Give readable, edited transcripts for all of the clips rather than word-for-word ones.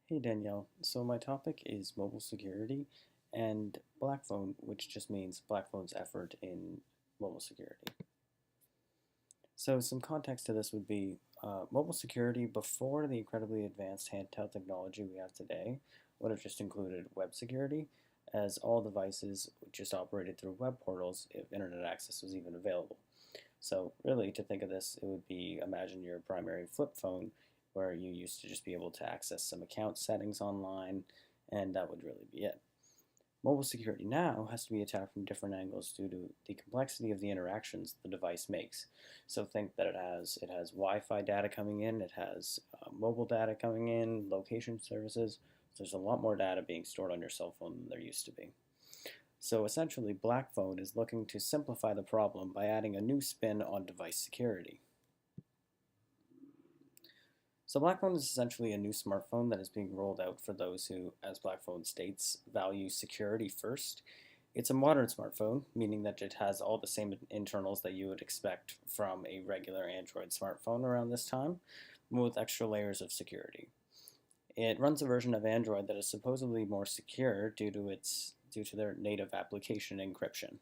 Hey Danielle, so my topic is mobile security and Black Phone, which just means Black Phone's effort in mobile security. So some context to this would be mobile security before the incredibly advanced handheld technology we have today would have just included web security, as all devices just operated through web portals if internet access was even available. So really, to think of this, it would be imagine your primary flip phone where you used to just be able to access some account settings online, and that would really be it. Mobile security now has to be attacked from different angles due to the complexity of the interactions the device makes. So think that it has Wi-Fi data coming in, it has mobile data coming in, location services. So there's a lot more data being stored on your cell phone than there used to be. So essentially, BlackPhone is looking to simplify the problem by adding a new spin on device security. So BlackPhone is essentially a new smartphone that is being rolled out for those who, as BlackPhone states, value security first. It's a modern smartphone, meaning that it has all the same internals that you would expect from a regular Android smartphone around this time, with extra layers of security. It runs a version of Android that is supposedly more secure due to their native application encryption.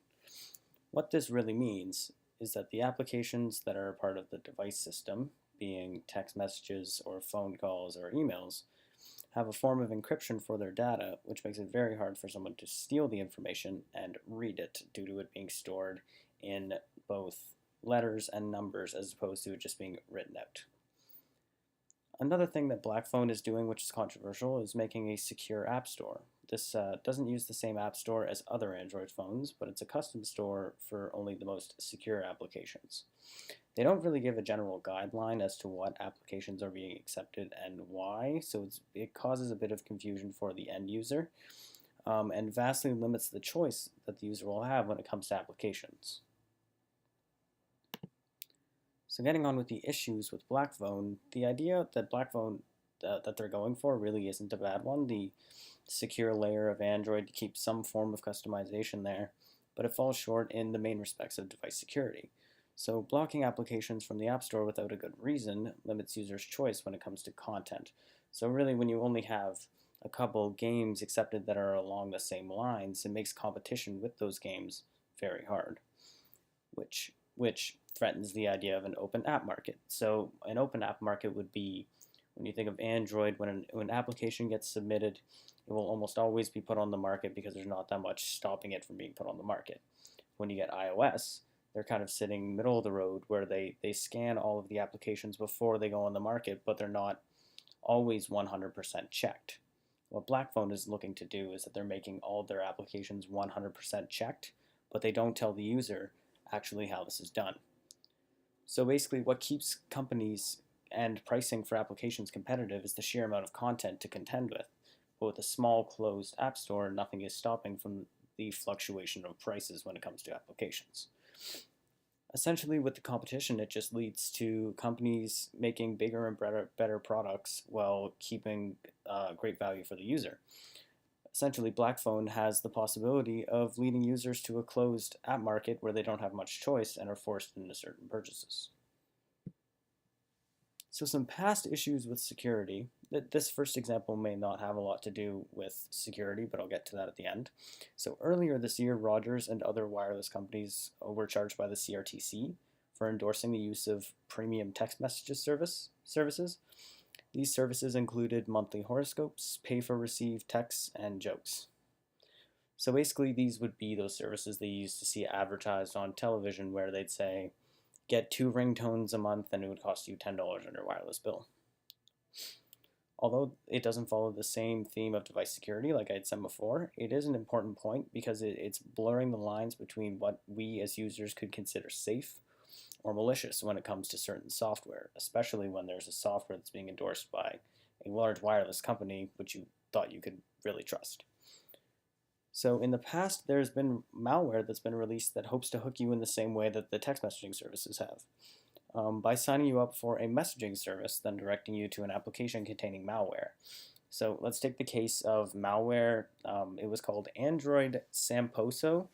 What this really means is that the applications that are a part of the device system, being text messages or phone calls or emails, have a form of encryption for their data, which makes it very hard for someone to steal the information and read it due to it being stored in both letters and numbers as opposed to it just being written out. Another thing that BlackPhone is doing, which is controversial, is making a secure app store. This doesn't use the same app store as other Android phones, but it's a custom store for only the most secure applications. They don't really give a general guideline as to what applications are being accepted and why, so it causes a bit of confusion for the end user and vastly limits the choice that the user will have when it comes to applications. So getting on with the issues with BlackPhone, the idea that BlackPhone that they're going for really isn't a bad one. The secure layer of Android keeps some form of customization there, but it falls short in the main respects of device security. So blocking applications from the App Store without a good reason limits users' choice when it comes to content. So really, when you only have a couple games accepted that are along the same lines, it makes competition with those games very hard, which threatens the idea of an open app market. So an open app market would be when you think of Android, when an application gets submitted, it will almost always be put on the market because there's not that much stopping it from being put on the market. When you get iOS, they're kind of sitting middle of the road where they scan all of the applications before they go on the market, but they're not always 100% checked. What BlackPhone is looking to do is that they're making all of their applications 100% checked, but they don't tell the user actually how this is done. So basically, what keeps companies and pricing for applications competitive is the sheer amount of content to contend with. But with a small closed app store, nothing is stopping from the fluctuation of prices when it comes to applications. Essentially, with the competition, it just leads to companies making bigger and better products while keeping great value for the user. Essentially, BlackPhone has the possibility of leading users to a closed app market where they don't have much choice and are forced into certain purchases. So some past issues with security. This first example may not have a lot to do with security, but I'll get to that at the end. So earlier this year, Rogers and other wireless companies were charged by the CRTC for endorsing the use of premium text messages services. These services included monthly horoscopes, pay-for-receive texts, and jokes. So basically, these would be those services they used to see advertised on television where they'd say, get 2 ringtones a month and it would cost you $10 on your wireless bill. Although it doesn't follow the same theme of device security like I had said before, it is an important point because it's blurring the lines between what we as users could consider safe or malicious when it comes to certain software, especially when there's a software that's being endorsed by a large wireless company which you thought you could really trust. So in the past, there's been malware that's been released that hopes to hook you in the same way that the text messaging services have. By signing you up for a messaging service, then directing you to an application containing malware. So let's take the case of malware. It was called Android Samposo.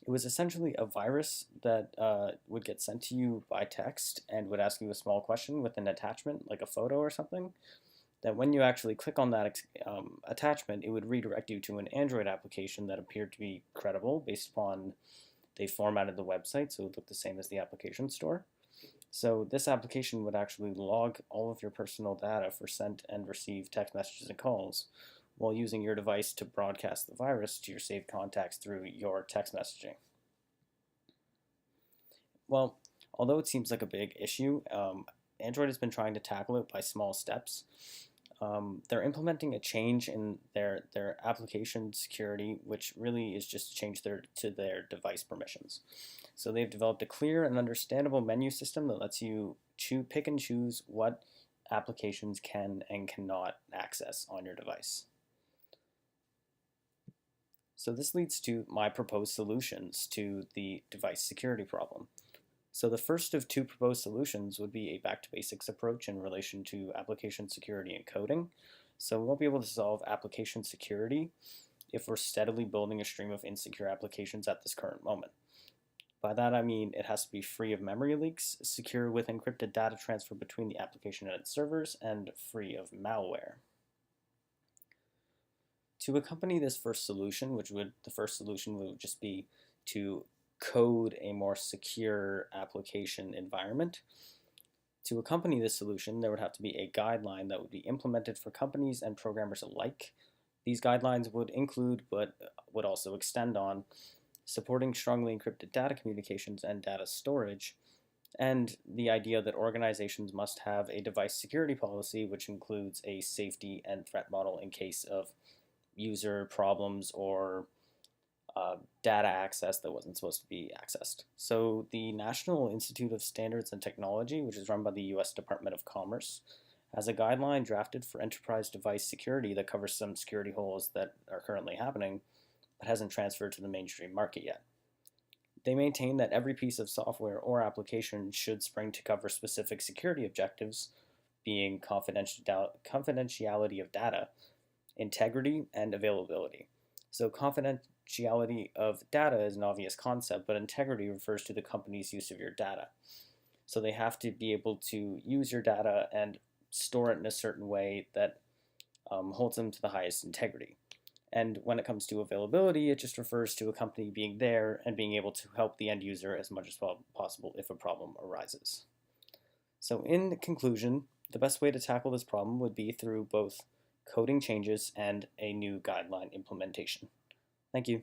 It was essentially a virus that would get sent to you by text and would ask you a small question with an attachment, like a photo or something. that when you actually click on that attachment, it would redirect you to an Android application that appeared to be credible based upon they formatted the website so it would look the same as the application store. So this application would actually log all of your personal data for sent and received text messages and calls while using your device to broadcast the virus to your saved contacts through your text messaging. Well, although it seems like a big issue, Android has been trying to tackle it by small steps. They're implementing a change in their application security, which really is just a change to their device permissions. So they've developed a clear and understandable menu system that lets you pick and choose what applications can and cannot access on your device. So this leads to my proposed solutions to the device security problem. So the first of two proposed solutions would be a back to basics approach in relation to application security and coding. So we won't be able to solve application security if we're steadily building a stream of insecure applications at this current moment. By that I mean it has to be free of memory leaks, secure with encrypted data transfer between the application and its servers, and free of malware. To accompany this first solution, the first solution would just be to code a more secure application environment. To accompany this solution, there would have to be a guideline that would be implemented for companies and programmers alike. These guidelines would include, but would also extend on, supporting strongly encrypted data communications and data storage, and the idea that organizations must have a device security policy which includes a safety and threat model in case of user problems or data access that wasn't supposed to be accessed. So the National Institute of Standards and Technology, which is run by the US Department of Commerce, has a guideline drafted for enterprise device security that covers some security holes that are currently happening, but hasn't transferred to the mainstream market yet. They maintain that every piece of software or application should spring to cover specific security objectives, being confidentiality of data, integrity, and availability. So confidentiality of data is an obvious concept, but integrity refers to the company's use of your data. So they have to be able to use your data and store it in a certain way that holds them to the highest integrity. And when it comes to availability, it just refers to a company being there and being able to help the end user as much as possible if a problem arises. So in conclusion, the best way to tackle this problem would be through both coding changes and a new guideline implementation. Thank you.